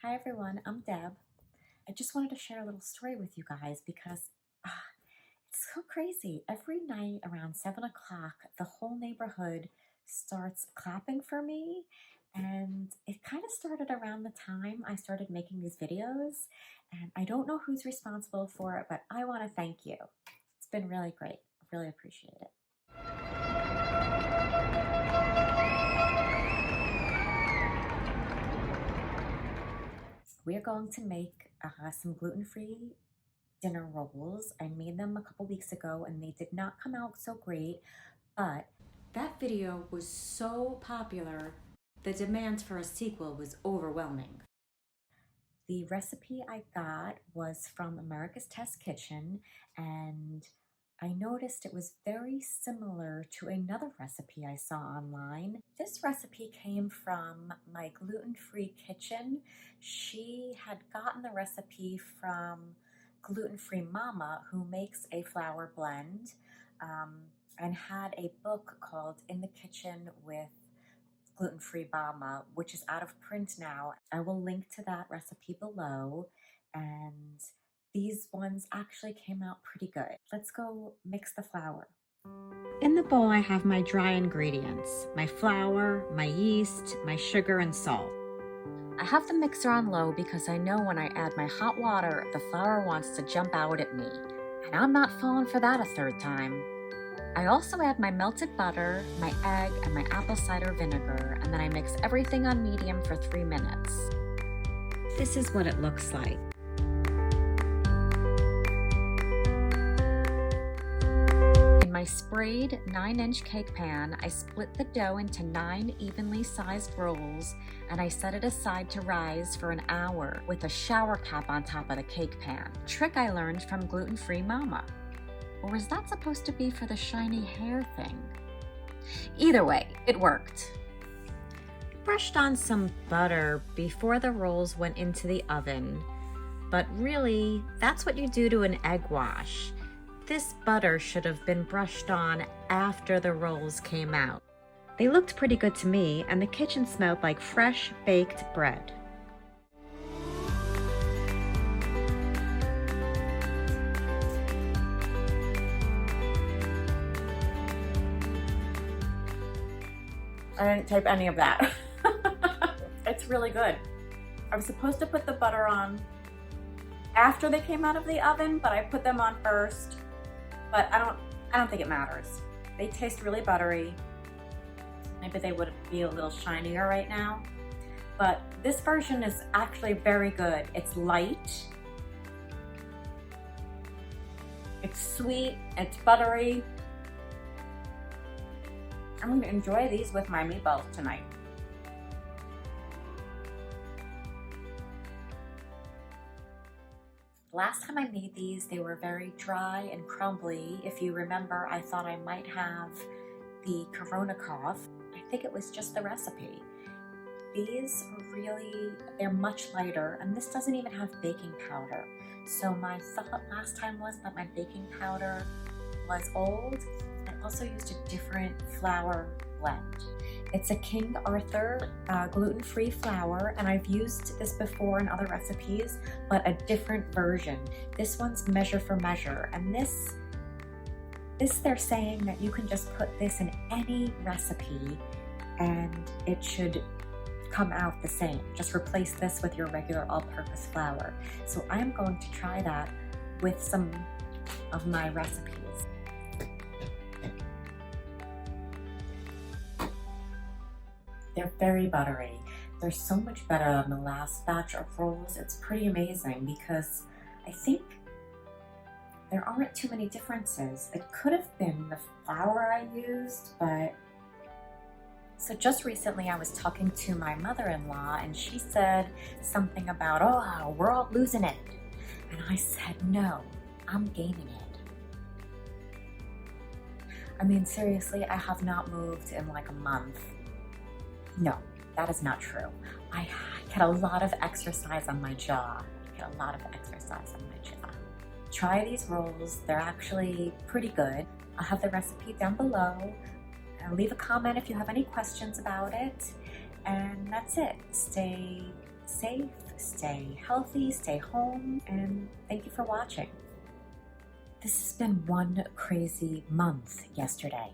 Hi everyone, I'm Deb. I just wanted to share a little story with you guys because it's so crazy. Every night around 7 o'clock, the whole neighborhood starts clapping for me. And it kind of started around the time I started making these videos. And I don't know who's responsible for it, but I want to thank you. It's been really great. I really appreciate it. We're going to make some gluten-free dinner rolls. I made them a couple weeks ago and they did not come out so great, but that video was so popular, the demand for a sequel was overwhelming. The recipe I got was from America's Test Kitchen, and I noticed it was very similar to another recipe I saw online. This recipe came from my gluten-free kitchen. She had gotten the recipe from Gluten-Free Mama, who makes a flour blend, and had a book called In the Kitchen with Gluten-Free Mama, which is out of print now. I will link to that recipe below, and these ones actually came out pretty good. Let's go mix the flour. In the bowl, I have my dry ingredients, my flour, my yeast, my sugar, and salt. I have the mixer on low because I know when I add my hot water, the flour wants to jump out at me, and I'm not falling for that a third time. I also add my melted butter, my egg, and my apple cider vinegar, and then I mix everything on medium for 3 minutes. This is what it looks like. In my sprayed 9-inch cake pan, I split the dough into 9 evenly sized rolls, and I set it aside to rise for an hour with a shower cap on top of the cake pan. A trick I learned from Gluten-Free Mama. Or is that supposed to be for the shiny hair thing? Either way, it worked. I brushed on some butter before the rolls went into the oven, but really, that's what you do to an egg wash. This butter should have been brushed on after the rolls came out. They looked pretty good to me, and the kitchen smelled like fresh baked bread. I didn't type any of that. It's really good. I was supposed to put the butter on after they came out of the oven, but I put them on first. But I don't think it matters. They taste really buttery. Maybe they would be a little shinier right now. But this version is actually very good. It's light. It's sweet, it's buttery. I'm going to enjoy these with my meatballs tonight. Last time I made these, they were very dry and crumbly. If you remember, I thought I might have the corona cough. I think it was just the recipe. These are they're much lighter, and this doesn't even have baking powder. So my thought last time was that my baking powder was old. I also used a different flour blend. It's a King Arthur gluten-free flour, and I've used this before in other recipes, but a different version. This one's measure for measure, and this they're saying that you can just put this in any recipe and it should come out the same. Just replace this with your regular all-purpose flour. So I'm going to try that with some of my recipes. They're very buttery. They're so much better than the last batch of rolls. It's pretty amazing because I think there aren't too many differences. It could have been the flour I used, but... So just recently I was talking to my mother-in-law and she said something about, oh, we're all losing it. And I said, no, I'm gaining it. I mean, seriously, I have not moved in like a month. No, that is not true. I get a lot of exercise on my jaw. Try these rolls. They're actually pretty good. I'll have the recipe down below. Leave a comment if you have any questions about it. And that's it. Stay safe stay healthy, stay home, and thank you for watching. This has been one crazy month yesterday.